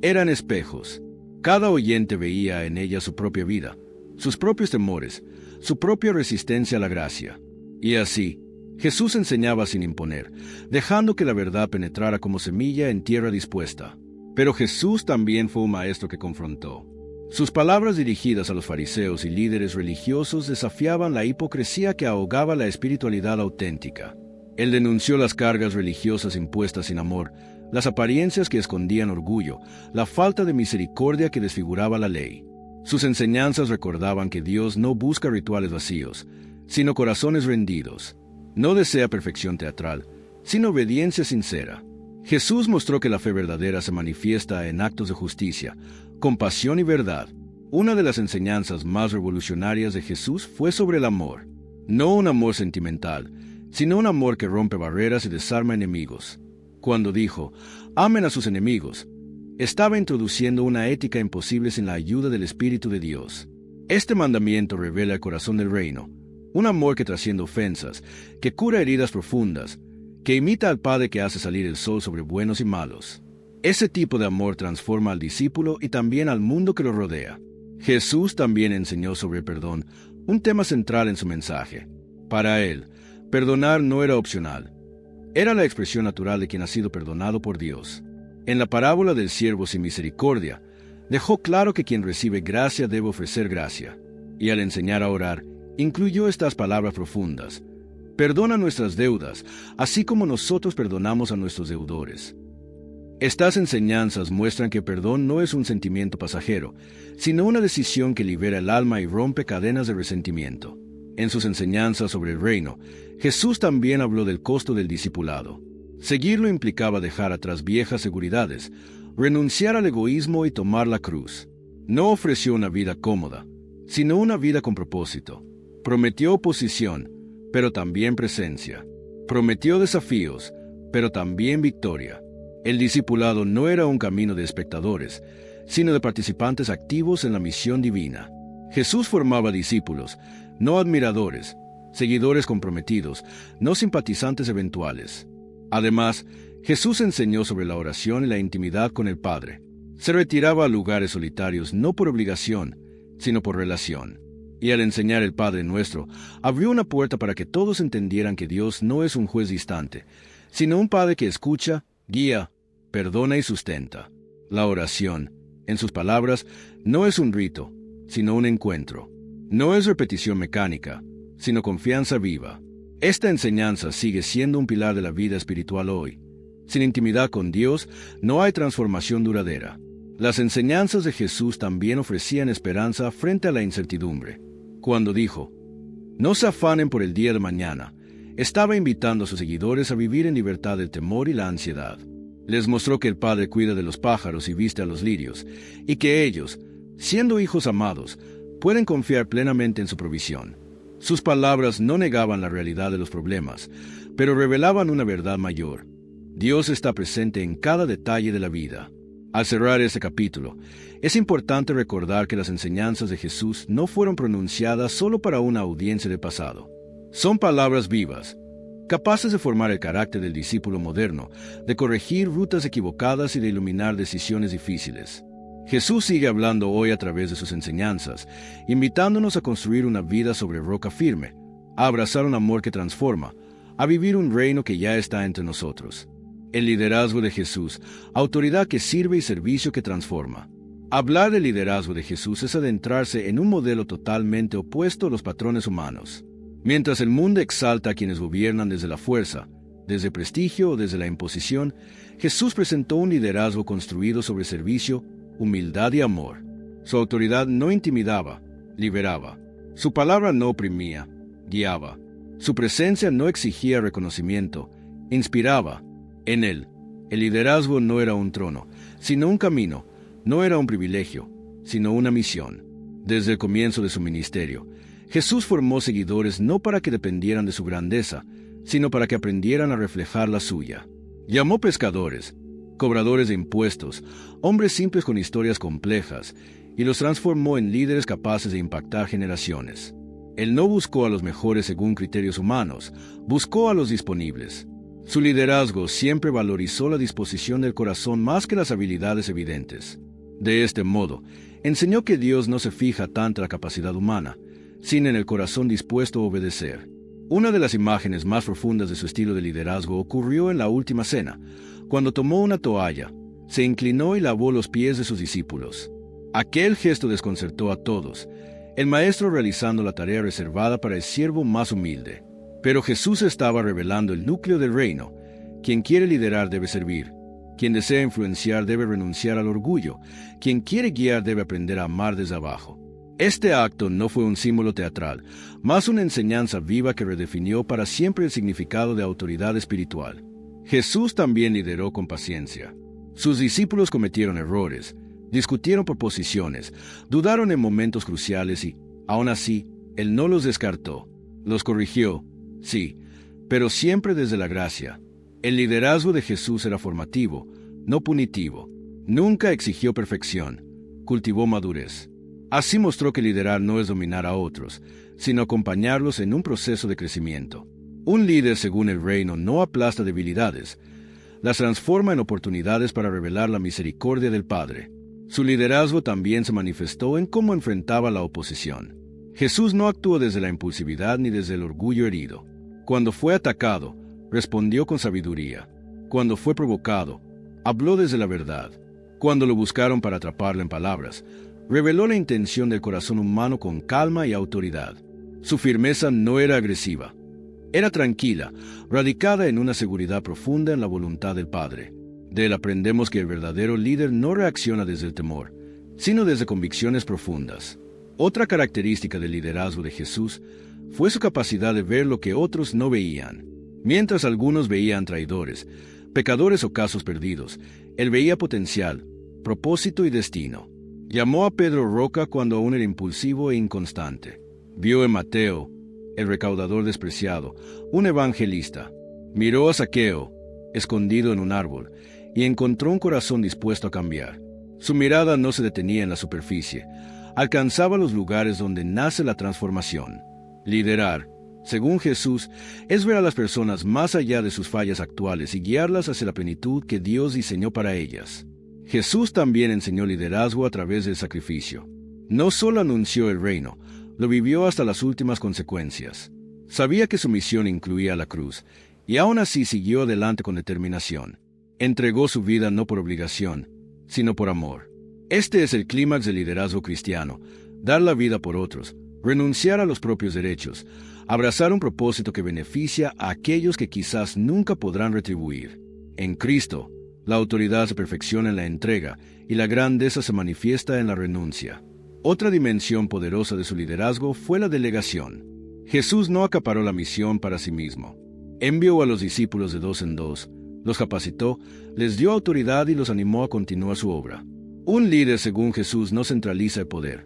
eran espejos. Cada oyente veía en ella su propia vida, sus propios temores, su propia resistencia a la gracia. Y así, Jesús enseñaba sin imponer, dejando que la verdad penetrara como semilla en tierra dispuesta. Pero Jesús también fue un maestro que confrontó. Sus palabras dirigidas a los fariseos y líderes religiosos desafiaban la hipocresía que ahogaba la espiritualidad auténtica. Él denunció las cargas religiosas impuestas sin amor, las apariencias que escondían orgullo, la falta de misericordia que desfiguraba la ley. Sus enseñanzas recordaban que Dios no busca rituales vacíos, sino corazones rendidos. No desea perfección teatral, sino obediencia sincera. Jesús mostró que la fe verdadera se manifiesta en actos de justicia, compasión y verdad. Una de las enseñanzas más revolucionarias de Jesús fue sobre el amor. No un amor sentimental, sino un amor que rompe barreras y desarma enemigos. Cuando dijo, amen a sus enemigos, estaba introduciendo una ética imposible sin la ayuda del Espíritu de Dios. Este mandamiento revela el corazón del reino, un amor que trasciende ofensas, que cura heridas profundas, que imita al Padre que hace salir el sol sobre buenos y malos. Ese tipo de amor transforma al discípulo y también al mundo que lo rodea. Jesús también enseñó sobre el perdón, un tema central en su mensaje. Para él, perdonar no era opcional. Era la expresión natural de quien ha sido perdonado por Dios. En la parábola del siervo sin misericordia, dejó claro que quien recibe gracia debe ofrecer gracia. Y al enseñar a orar, incluyó estas palabras profundas: perdona nuestras deudas, así como nosotros perdonamos a nuestros deudores. Estas enseñanzas muestran que perdón no es un sentimiento pasajero, sino una decisión que libera el alma y rompe cadenas de resentimiento. En sus enseñanzas sobre el reino, Jesús también habló del costo del discipulado. Seguirlo implicaba dejar atrás viejas seguridades, renunciar al egoísmo y tomar la cruz. No ofreció una vida cómoda, sino una vida con propósito. Prometió oposición, pero también presencia. Prometió desafíos, pero también victoria. El discipulado no era un camino de espectadores, sino de participantes activos en la misión divina. Jesús formaba discípulos, no admiradores, seguidores comprometidos, no simpatizantes eventuales. Además, Jesús enseñó sobre la oración y la intimidad con el Padre. Se retiraba a lugares solitarios no por obligación, sino por relación. Y al enseñar el Padre Nuestro, abrió una puerta para que todos entendieran que Dios no es un juez distante, sino un Padre que escucha, guía, perdona y sustenta. La oración, en sus palabras, no es un rito, sino un encuentro. No es repetición mecánica, sino confianza viva. Esta enseñanza sigue siendo un pilar de la vida espiritual hoy. Sin intimidad con Dios, no hay transformación duradera. Las enseñanzas de Jesús también ofrecían esperanza frente a la incertidumbre. Cuando dijo, "No se afanen por el día de mañana", estaba invitando a sus seguidores a vivir en libertad del temor y la ansiedad. Les mostró que el Padre cuida de los pájaros y viste a los lirios, y que ellos, siendo hijos amados, pueden confiar plenamente en su provisión. Sus palabras no negaban la realidad de los problemas, pero revelaban una verdad mayor. Dios está presente en cada detalle de la vida. Al cerrar este capítulo, es importante recordar que las enseñanzas de Jesús no fueron pronunciadas solo para una audiencia del pasado. Son palabras vivas, capaces de formar el carácter del discípulo moderno, de corregir rutas equivocadas y de iluminar decisiones difíciles. Jesús sigue hablando hoy a través de sus enseñanzas, invitándonos a construir una vida sobre roca firme, a abrazar un amor que transforma, a vivir un reino que ya está entre nosotros. El liderazgo de Jesús, autoridad que sirve y servicio que transforma. Hablar del liderazgo de Jesús es adentrarse en un modelo totalmente opuesto a los patrones humanos. Mientras el mundo exalta a quienes gobiernan desde la fuerza, desde el prestigio o desde la imposición, Jesús presentó un liderazgo construido sobre servicio, humildad y amor. Su autoridad no intimidaba, liberaba. Su palabra no oprimía, guiaba. Su presencia no exigía reconocimiento, inspiraba. En él, el liderazgo no era un trono, sino un camino, no era un privilegio, sino una misión. Desde el comienzo de su ministerio, Jesús formó seguidores no para que dependieran de su grandeza, sino para que aprendieran a reflejar la suya. Llamó pescadores, cobradores de impuestos, hombres simples con historias complejas, y los transformó en líderes capaces de impactar generaciones. Él no buscó a los mejores según criterios humanos, buscó a los disponibles. Su liderazgo siempre valorizó la disposición del corazón más que las habilidades evidentes. De este modo, enseñó que Dios no se fija tanto en la capacidad humana, sino en el corazón dispuesto a obedecer. Una de las imágenes más profundas de su estilo de liderazgo ocurrió en la última cena, cuando tomó una toalla, se inclinó y lavó los pies de sus discípulos. Aquel gesto desconcertó a todos, el maestro realizando la tarea reservada para el siervo más humilde. Pero Jesús estaba revelando el núcleo del reino. Quien quiere liderar debe servir. Quien desea influenciar debe renunciar al orgullo. Quien quiere guiar debe aprender a amar desde abajo. Este acto no fue un símbolo teatral, más una enseñanza viva que redefinió para siempre el significado de autoridad espiritual. Jesús también lideró con paciencia. Sus discípulos cometieron errores, discutieron por posiciones, dudaron en momentos cruciales y, aún así, Él no los descartó. Los corrigió, sí, pero siempre desde la gracia. El liderazgo de Jesús era formativo, no punitivo. Nunca exigió perfección, cultivó madurez. Así mostró que liderar no es dominar a otros, sino acompañarlos en un proceso de crecimiento. Un líder según el reino no aplasta debilidades, las transforma en oportunidades para revelar la misericordia del Padre. Su liderazgo también se manifestó en cómo enfrentaba la oposición. Jesús no actuó desde la impulsividad ni desde el orgullo herido. Cuando fue atacado, respondió con sabiduría. Cuando fue provocado, habló desde la verdad. Cuando lo buscaron para atraparlo en palabras, reveló la intención del corazón humano con calma y autoridad. Su firmeza no era agresiva. Era tranquila, radicada en una seguridad profunda en la voluntad del Padre. De él aprendemos que el verdadero líder no reacciona desde el temor, sino desde convicciones profundas. Otra característica del liderazgo de Jesús fue su capacidad de ver lo que otros no veían. Mientras algunos veían traidores, pecadores o casos perdidos, él veía potencial, propósito y destino. Llamó a Pedro roca cuando aún era impulsivo e inconstante. Vio en Mateo, el recaudador despreciado, un evangelista. Miró a Zaqueo, escondido en un árbol, y encontró un corazón dispuesto a cambiar. Su mirada no se detenía en la superficie, alcanzaba los lugares donde nace la transformación. Liderar, según Jesús, es ver a las personas más allá de sus fallas actuales y guiarlas hacia la plenitud que Dios diseñó para ellas. Jesús también enseñó liderazgo a través del sacrificio. No solo anunció el reino, Lo vivió hasta las últimas consecuencias. Sabía que su misión incluía la cruz, y aún así siguió adelante con determinación. Entregó su vida no por obligación, sino por amor. Este es el clímax del liderazgo cristiano: dar la vida por otros, renunciar a los propios derechos, abrazar un propósito que beneficia a aquellos que quizás nunca podrán retribuir. En Cristo, la autoridad se perfecciona en la entrega y la grandeza se manifiesta en la renuncia. Otra dimensión poderosa de su liderazgo fue la delegación. Jesús no acaparó la misión para sí mismo. Envió a los discípulos de 2 en 2, los capacitó, les dio autoridad y los animó a continuar su obra. Un líder, según Jesús, no centraliza el poder.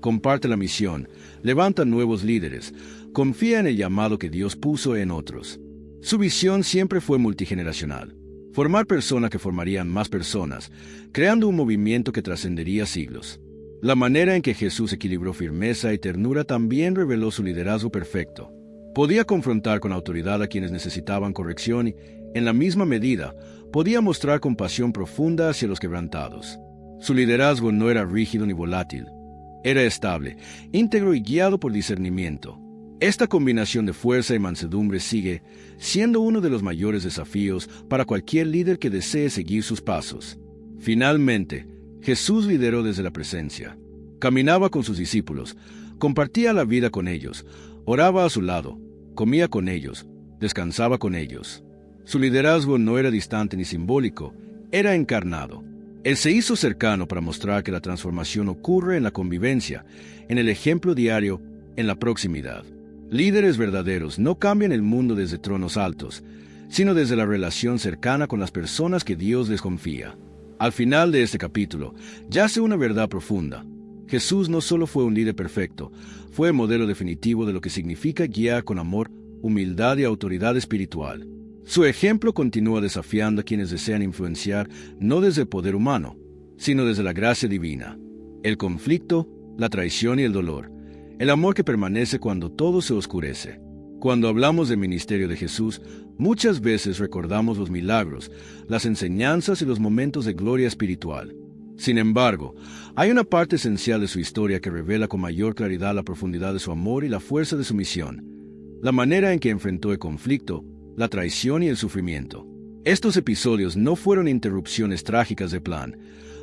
Comparte la misión, levanta nuevos líderes, confía en el llamado que Dios puso en otros. Su visión siempre fue multigeneracional: formar personas que formarían más personas, creando un movimiento que trascendería siglos. La manera en que Jesús equilibró firmeza y ternura también reveló su liderazgo perfecto. Podía confrontar con autoridad a quienes necesitaban corrección y, en la misma medida, podía mostrar compasión profunda hacia los quebrantados. Su liderazgo no era rígido ni volátil. Era estable, íntegro y guiado por discernimiento. Esta combinación de fuerza y mansedumbre sigue siendo uno de los mayores desafíos para cualquier líder que desee seguir sus pasos. Finalmente, Jesús lideró desde la presencia. Caminaba con sus discípulos, compartía la vida con ellos, oraba a su lado, comía con ellos, descansaba con ellos. Su liderazgo no era distante ni simbólico, era encarnado. Él se hizo cercano para mostrar que la transformación ocurre en la convivencia, en el ejemplo diario, en la proximidad. Líderes verdaderos no cambian el mundo desde tronos altos, sino desde la relación cercana con las personas que Dios les confía. Al final de este capítulo, yace una verdad profunda. Jesús no solo fue un líder perfecto, fue el modelo definitivo de lo que significa guiar con amor, humildad y autoridad espiritual. Su ejemplo continúa desafiando a quienes desean influenciar no desde el poder humano, sino desde la gracia divina. El conflicto, la traición y el dolor. El amor que permanece cuando todo se oscurece. Cuando hablamos del ministerio de Jesús, muchas veces recordamos los milagros, las enseñanzas y los momentos de gloria espiritual. Sin embargo, hay una parte esencial de su historia que revela con mayor claridad la profundidad de su amor y la fuerza de su misión: la manera en que enfrentó el conflicto, la traición y el sufrimiento. Estos episodios no fueron interrupciones trágicas del plan,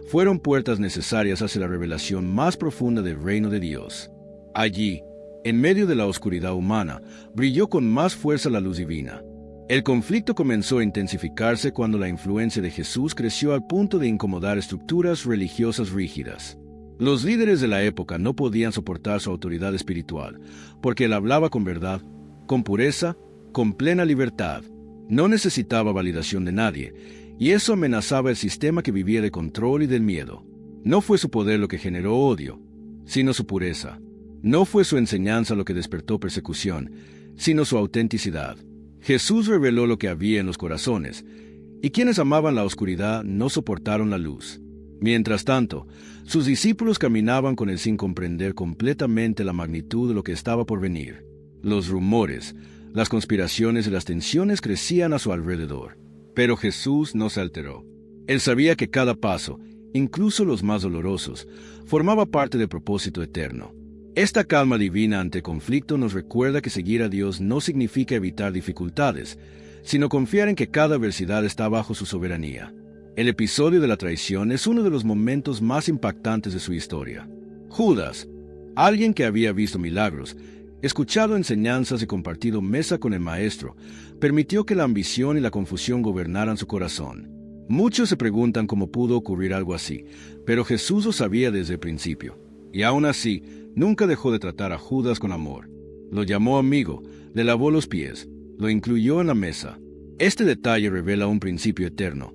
fueron puertas necesarias hacia la revelación más profunda del reino de Dios. Allí, en medio de la oscuridad humana, brilló con más fuerza la luz divina. El conflicto comenzó a intensificarse cuando la influencia de Jesús creció al punto de incomodar estructuras religiosas rígidas. Los líderes de la época no podían soportar su autoridad espiritual, porque él hablaba con verdad, con pureza, con plena libertad. No necesitaba validación de nadie, y eso amenazaba el sistema que vivía de control y del miedo. No fue su poder lo que generó odio, sino su pureza. No fue su enseñanza lo que despertó persecución, sino su autenticidad. Jesús reveló lo que había en los corazones, y quienes amaban la oscuridad no soportaron la luz. Mientras tanto, sus discípulos caminaban con él sin comprender completamente la magnitud de lo que estaba por venir. Los rumores, las conspiraciones y las tensiones crecían a su alrededor. Pero Jesús no se alteró. Él sabía que cada paso, incluso los más dolorosos, formaba parte del propósito eterno. Esta calma divina ante el conflicto nos recuerda que seguir a Dios no significa evitar dificultades, sino confiar en que cada adversidad está bajo su soberanía. El episodio de la traición es uno de los momentos más impactantes de su historia. Judas, alguien que había visto milagros, escuchado enseñanzas y compartido mesa con el Maestro, permitió que la ambición y la confusión gobernaran su corazón. Muchos se preguntan cómo pudo ocurrir algo así, pero Jesús lo sabía desde el principio. Y aún así, nunca dejó de tratar a Judas con amor. Lo llamó amigo, le lavó los pies, lo incluyó en la mesa. Este detalle revela un principio eterno.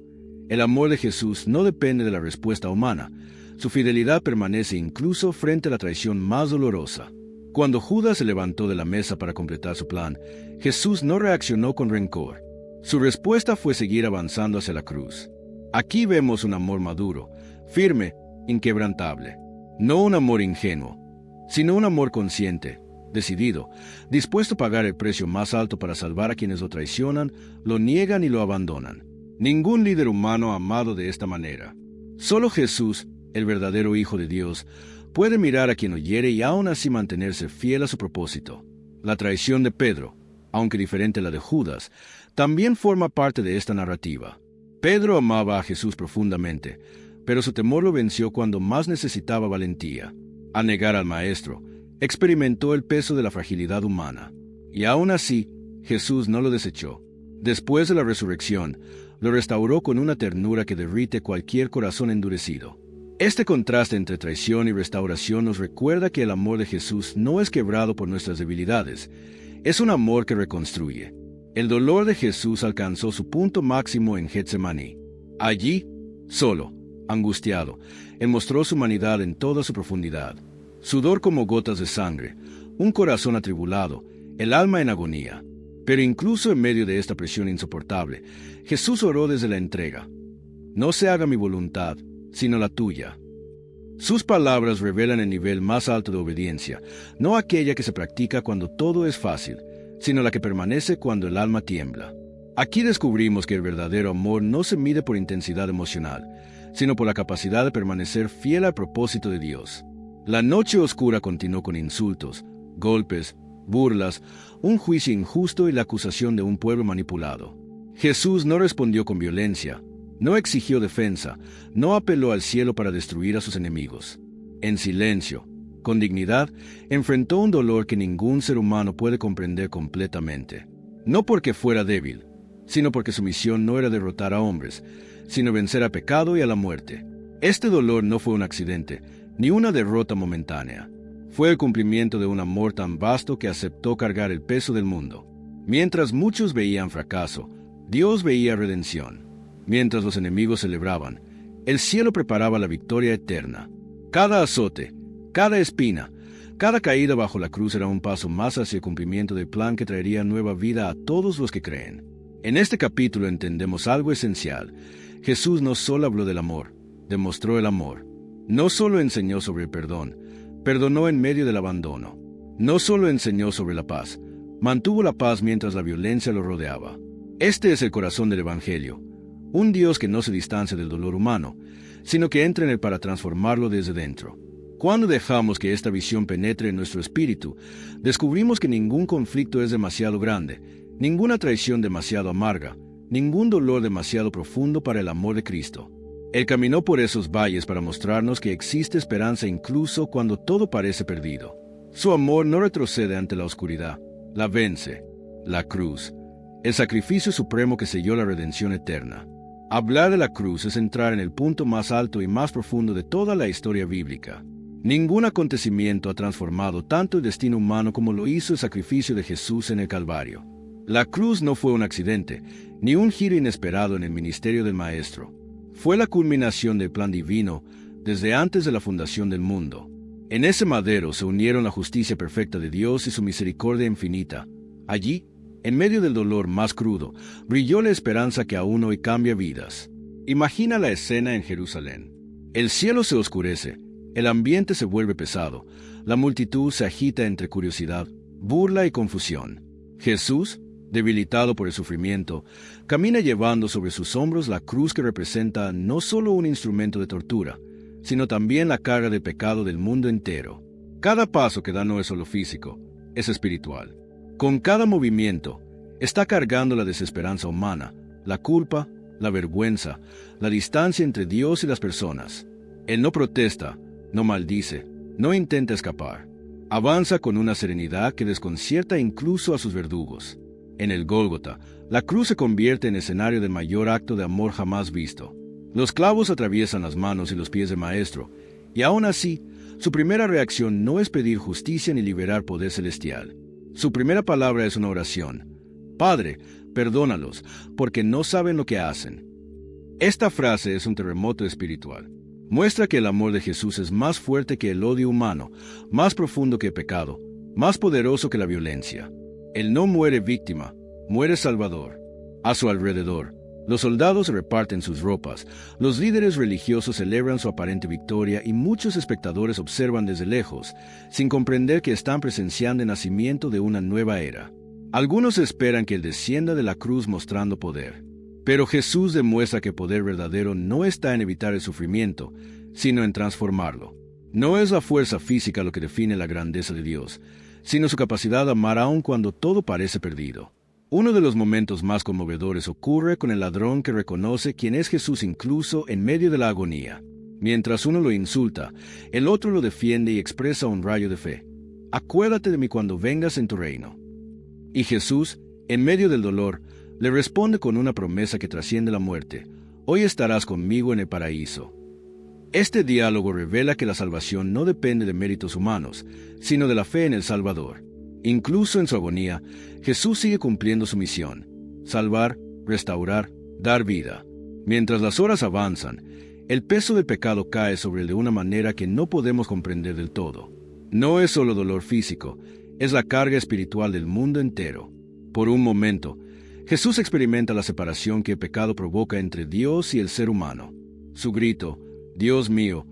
El amor de Jesús no depende de la respuesta humana. Su fidelidad permanece incluso frente a la traición más dolorosa. Cuando Judas se levantó de la mesa para completar su plan, Jesús no reaccionó con rencor. Su respuesta fue seguir avanzando hacia la cruz. Aquí vemos un amor maduro, firme, inquebrantable. No un amor ingenuo, sino un amor consciente, decidido, dispuesto a pagar el precio más alto para salvar a quienes lo traicionan, lo niegan y lo abandonan. Ningún líder humano ha amado de esta manera. Solo Jesús, el verdadero Hijo de Dios, Puede mirar a quien lo hiere y aún así mantenerse fiel a su propósito. La traición de Pedro, aunque diferente a la de Judas, también forma parte de esta narrativa. Pedro amaba a Jesús profundamente, pero su temor lo venció cuando más necesitaba valentía. Al negar al Maestro, experimentó el peso de la fragilidad humana. Y aún así, Jesús no lo desechó. Después de la resurrección, lo restauró con una ternura que derrite cualquier corazón endurecido. Este contraste entre traición y restauración nos recuerda que el amor de Jesús no es quebrado por nuestras debilidades, es un amor que reconstruye. El dolor de Jesús alcanzó su punto máximo en Getsemaní. Allí, solo, angustiado, Él mostró su humanidad en toda su profundidad. Sudor como gotas de sangre, un corazón atribulado, el alma en agonía. Pero incluso en medio de esta presión insoportable, Jesús oró desde la entrega. No se haga mi voluntad, sino la tuya. Sus palabras revelan el nivel más alto de obediencia, no aquella que se practica cuando todo es fácil, sino la que permanece cuando el alma tiembla. Aquí descubrimos que el verdadero amor no se mide por intensidad emocional, sino por la capacidad de permanecer fiel al propósito de Dios. La noche oscura continuó con insultos, golpes, burlas, un juicio injusto y la acusación de un pueblo manipulado. Jesús no respondió con violencia, no exigió defensa, no apeló al cielo para destruir a sus enemigos. En silencio, con dignidad, enfrentó un dolor que ningún ser humano puede comprender completamente. No porque fuera débil, sino porque su misión no era derrotar a hombres, sino vencer al pecado y a la muerte. Este dolor no fue un accidente, ni una derrota momentánea. Fue el cumplimiento de un amor tan vasto que aceptó cargar el peso del mundo. Mientras muchos veían fracaso, Dios veía redención. Mientras los enemigos celebraban, el cielo preparaba la victoria eterna. Cada azote, cada espina, cada caída bajo la cruz era un paso más hacia el cumplimiento del plan que traería nueva vida a todos los que creen. En este capítulo entendemos algo esencial. Jesús no solo habló del amor, demostró el amor. No solo enseñó sobre el perdón, perdonó en medio del abandono. No solo enseñó sobre la paz, mantuvo la paz mientras la violencia lo rodeaba. Este es el corazón del Evangelio. Un Dios que no se distancia del dolor humano, sino que entra en él para transformarlo desde dentro. Cuando dejamos que esta visión penetre en nuestro espíritu, descubrimos que ningún conflicto es demasiado grande, ninguna traición demasiado amarga, ningún dolor demasiado profundo para el amor de Cristo. Él caminó por esos valles para mostrarnos que existe esperanza incluso cuando todo parece perdido. Su amor no retrocede ante la oscuridad, la vence. La cruz, el sacrificio supremo que selló la redención eterna. Hablar de la cruz es entrar en el punto más alto y más profundo de toda la historia bíblica. Ningún acontecimiento ha transformado tanto el destino humano como lo hizo el sacrificio de Jesús en el Calvario. La cruz no fue un accidente, ni un giro inesperado en el ministerio del Maestro. Fue la culminación del plan divino desde antes de la fundación del mundo. En ese madero se unieron la justicia perfecta de Dios y su misericordia infinita. Allí, en medio del dolor más crudo, brilló la esperanza que aún hoy cambia vidas. Imagina la escena en Jerusalén. El cielo se oscurece, el ambiente se vuelve pesado, la multitud se agita entre curiosidad, burla y confusión. Jesús, debilitado por el sufrimiento, camina llevando sobre sus hombros la cruz que representa no solo un instrumento de tortura, sino también la carga de pecado del mundo entero. Cada paso que da no es solo físico, es espiritual. Con cada movimiento, está cargando la desesperanza humana, la culpa, la vergüenza, la distancia entre Dios y las personas. Él no protesta, no maldice, no intenta escapar. Avanza con una serenidad que desconcierta incluso a sus verdugos. En el Gólgota, la cruz se convierte en escenario del mayor acto de amor jamás visto. Los clavos atraviesan las manos y los pies del Maestro, y aún así, su primera reacción no es pedir justicia ni liberar poder celestial. Su primera palabra es una oración. Padre, perdónalos, porque no saben lo que hacen. Esta frase es un terremoto espiritual. Muestra que el amor de Jesús es más fuerte que el odio humano, más profundo que el pecado, más poderoso que la violencia. Él no muere víctima, muere salvador. A su alrededor, los soldados reparten sus ropas, los líderes religiosos celebran su aparente victoria y muchos espectadores observan desde lejos, sin comprender que están presenciando el nacimiento de una nueva era. Algunos esperan que Él descienda de la cruz mostrando poder. Pero Jesús demuestra que el poder verdadero no está en evitar el sufrimiento, sino en transformarlo. No es la fuerza física lo que define la grandeza de Dios, sino su capacidad de amar aun cuando todo parece perdido. Uno de los momentos más conmovedores ocurre con el ladrón que reconoce quién es Jesús incluso en medio de la agonía. Mientras uno lo insulta, el otro lo defiende y expresa un rayo de fe. Acuérdate de mí cuando vengas en tu reino. Y Jesús, en medio del dolor, le responde con una promesa que trasciende la muerte. Hoy estarás conmigo en el paraíso. Este diálogo revela que la salvación no depende de méritos humanos, sino de la fe en el Salvador. Incluso en su agonía, Jesús sigue cumpliendo su misión: salvar, restaurar, dar vida. Mientras las horas avanzan, el peso del pecado cae sobre él de una manera que no podemos comprender del todo. No es solo dolor físico, es la carga espiritual del mundo entero. Por un momento, Jesús experimenta la separación que el pecado provoca entre Dios y el ser humano. Su grito, Dios mío,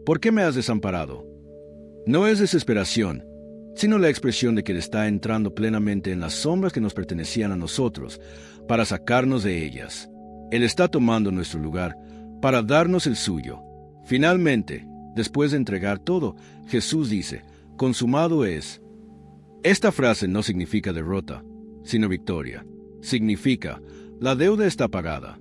¿por qué me has desamparado?, no es desesperación, sino la expresión de que Él está entrando plenamente en las sombras que nos pertenecían a nosotros, para sacarnos de ellas. Él está tomando nuestro lugar, para darnos el suyo. Finalmente, después de entregar todo, Jesús dice, consumado es. Esta frase no significa derrota, sino victoria. Significa, la deuda está pagada.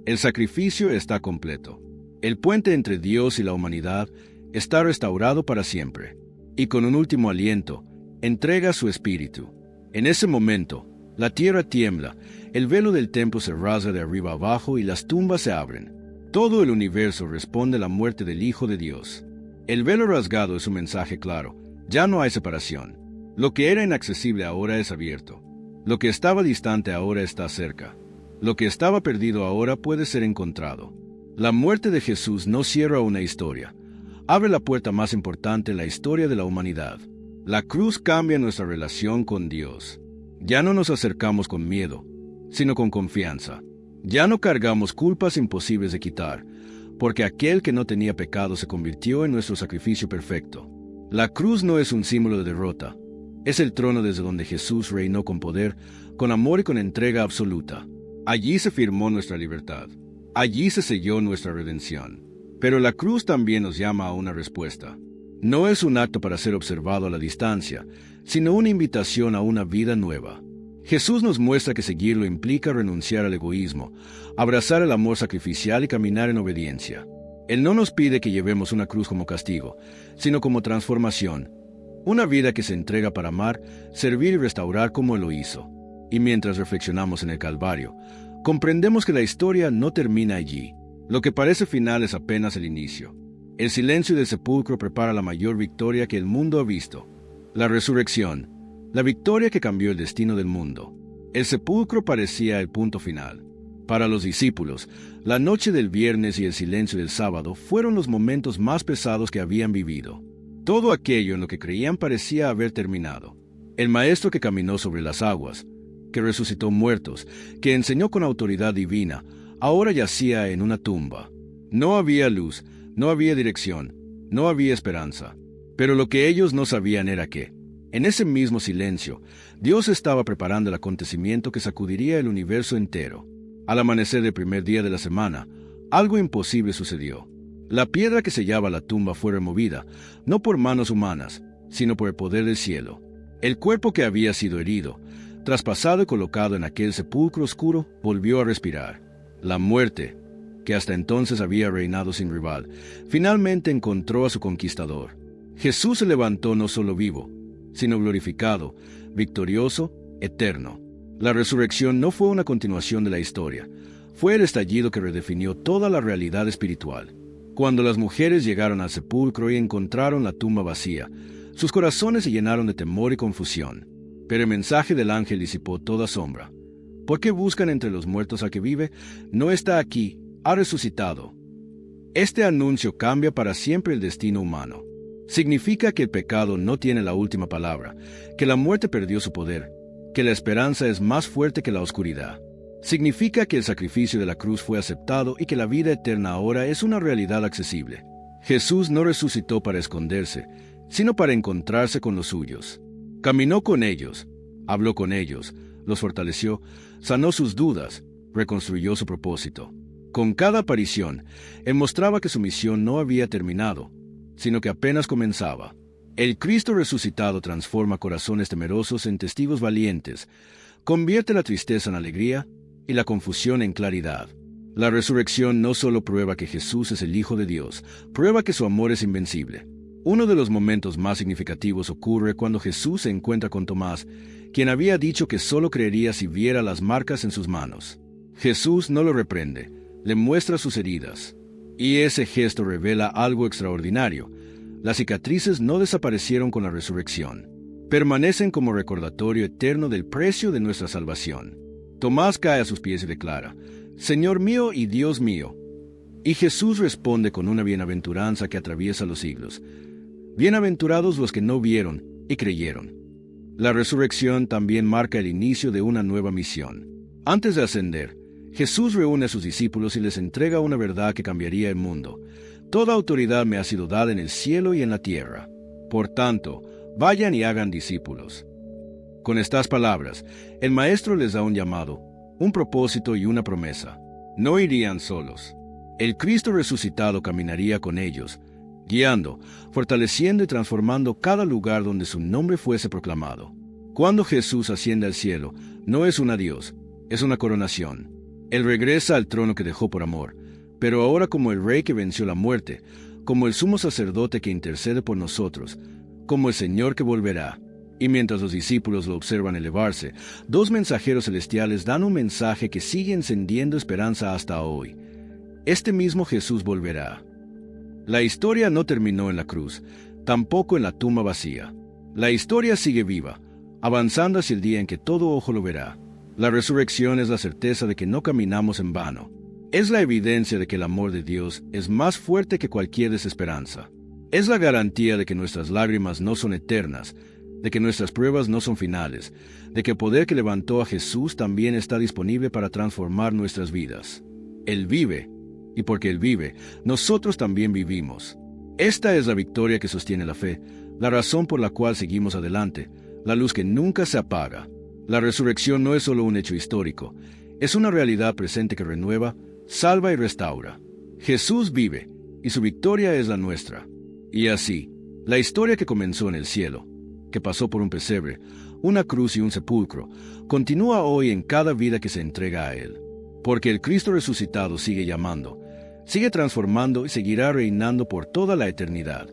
El sacrificio está completo. El puente entre Dios y la humanidad está restaurado para siempre. Y con un último aliento, entrega su espíritu. En ese momento, la tierra tiembla, el velo del templo se rasga de arriba abajo y las tumbas se abren. Todo el universo responde a la muerte del Hijo de Dios. El velo rasgado es un mensaje claro. Ya no hay separación. Lo que era inaccesible ahora es abierto. Lo que estaba distante ahora está cerca. Lo que estaba perdido ahora puede ser encontrado. La muerte de Jesús no cierra una historia. Abre la puerta más importante en la historia de la humanidad. La cruz cambia nuestra relación con Dios. Ya no nos acercamos con miedo, sino con confianza. Ya no cargamos culpas imposibles de quitar, porque aquel que no tenía pecado se convirtió en nuestro sacrificio perfecto. La cruz no es un símbolo de derrota. Es el trono desde donde Jesús reinó con poder, con amor y con entrega absoluta. Allí se firmó nuestra libertad. Allí se selló nuestra redención. Pero la cruz también nos llama a una respuesta. No es un acto para ser observado a la distancia, sino una invitación a una vida nueva. Jesús nos muestra que seguirlo implica renunciar al egoísmo, abrazar el amor sacrificial y caminar en obediencia. Él no nos pide que llevemos una cruz como castigo, sino como transformación. Una vida que se entrega para amar, servir y restaurar como Él lo hizo. Y mientras reflexionamos en el Calvario, comprendemos que la historia no termina allí. Lo que parece final es apenas el inicio. El silencio del sepulcro prepara la mayor victoria que el mundo ha visto. La resurrección, la victoria que cambió el destino del mundo. El sepulcro parecía el punto final. Para los discípulos, la noche del viernes y el silencio del sábado fueron los momentos más pesados que habían vivido. Todo aquello en lo que creían parecía haber terminado. El Maestro que caminó sobre las aguas, que resucitó muertos, que enseñó con autoridad divina, ahora yacía en una tumba. No había luz, no había dirección, no había esperanza. Pero lo que ellos no sabían era que, en ese mismo silencio, Dios estaba preparando el acontecimiento que sacudiría el universo entero. Al amanecer del primer día de la semana, algo imposible sucedió. La piedra que sellaba la tumba fue removida, no por manos humanas, sino por el poder del cielo. El cuerpo que había sido herido, traspasado y colocado en aquel sepulcro oscuro, volvió a respirar. La muerte, que hasta entonces había reinado sin rival, finalmente encontró a su conquistador. Jesús se levantó no solo vivo, sino glorificado, victorioso, eterno. La resurrección no fue una continuación de la historia, fue el estallido que redefinió toda la realidad espiritual. Cuando las mujeres llegaron al sepulcro y encontraron la tumba vacía, sus corazones se llenaron de temor y confusión. Pero el mensaje del ángel disipó toda sombra. ¿Por qué buscan entre los muertos al que vive? No está aquí, ha resucitado. Este anuncio cambia para siempre el destino humano. Significa que el pecado no tiene la última palabra, que la muerte perdió su poder, que la esperanza es más fuerte que la oscuridad. Significa que el sacrificio de la cruz fue aceptado y que la vida eterna ahora es una realidad accesible. Jesús no resucitó para esconderse, sino para encontrarse con los suyos. Caminó con ellos, habló con ellos, los fortaleció, sanó sus dudas, reconstruyó su propósito. Con cada aparición, Él mostraba que su misión no había terminado, sino que apenas comenzaba. El Cristo resucitado transforma corazones temerosos en testigos valientes, convierte la tristeza en alegría y la confusión en claridad. La resurrección no solo prueba que Jesús es el Hijo de Dios, prueba que su amor es invencible. Uno de los momentos más significativos ocurre cuando Jesús se encuentra con Tomás, quien había dicho que solo creería si viera las marcas en sus manos. Jesús no lo reprende, le muestra sus heridas. Y ese gesto revela algo extraordinario. Las cicatrices no desaparecieron con la resurrección. Permanecen como recordatorio eterno del precio de nuestra salvación. Tomás cae a sus pies y declara: «Señor mío y Dios mío». Y Jesús responde con una bienaventuranza que atraviesa los siglos: «Bienaventurados los que no vieron y creyeron». La resurrección también marca el inicio de una nueva misión. Antes de ascender, Jesús reúne a sus discípulos y les entrega una verdad que cambiaría el mundo. «Toda autoridad me ha sido dada en el cielo y en la tierra. Por tanto, vayan y hagan discípulos». Con estas palabras, el Maestro les da un llamado, un propósito y una promesa. No irían solos. El Cristo resucitado caminaría con ellos, guiando, fortaleciendo y transformando cada lugar donde su nombre fuese proclamado. Cuando Jesús asciende al cielo, no es un adiós, es una coronación. Él regresa al trono que dejó por amor, pero ahora como el Rey que venció la muerte, como el sumo sacerdote que intercede por nosotros, como el Señor que volverá. Y mientras los discípulos lo observan elevarse, dos mensajeros celestiales dan un mensaje que sigue encendiendo esperanza hasta hoy. Este mismo Jesús volverá. La historia no terminó en la cruz, tampoco en la tumba vacía. La historia sigue viva, avanzando hacia el día en que todo ojo lo verá. La resurrección es la certeza de que no caminamos en vano. Es la evidencia de que el amor de Dios es más fuerte que cualquier desesperanza. Es la garantía de que nuestras lágrimas no son eternas, de que nuestras pruebas no son finales, de que el poder que levantó a Jesús también está disponible para transformar nuestras vidas. Él vive, y porque Él vive, nosotros también vivimos. Esta es la victoria que sostiene la fe, la razón por la cual seguimos adelante, la luz que nunca se apaga. La resurrección no es solo un hecho histórico, es una realidad presente que renueva, salva y restaura. Jesús vive, y su victoria es la nuestra. Y así, la historia que comenzó en el cielo, que pasó por un pesebre, una cruz y un sepulcro, continúa hoy en cada vida que se entrega a Él. Porque el Cristo resucitado sigue llamando, sigue transformando y seguirá reinando por toda la eternidad.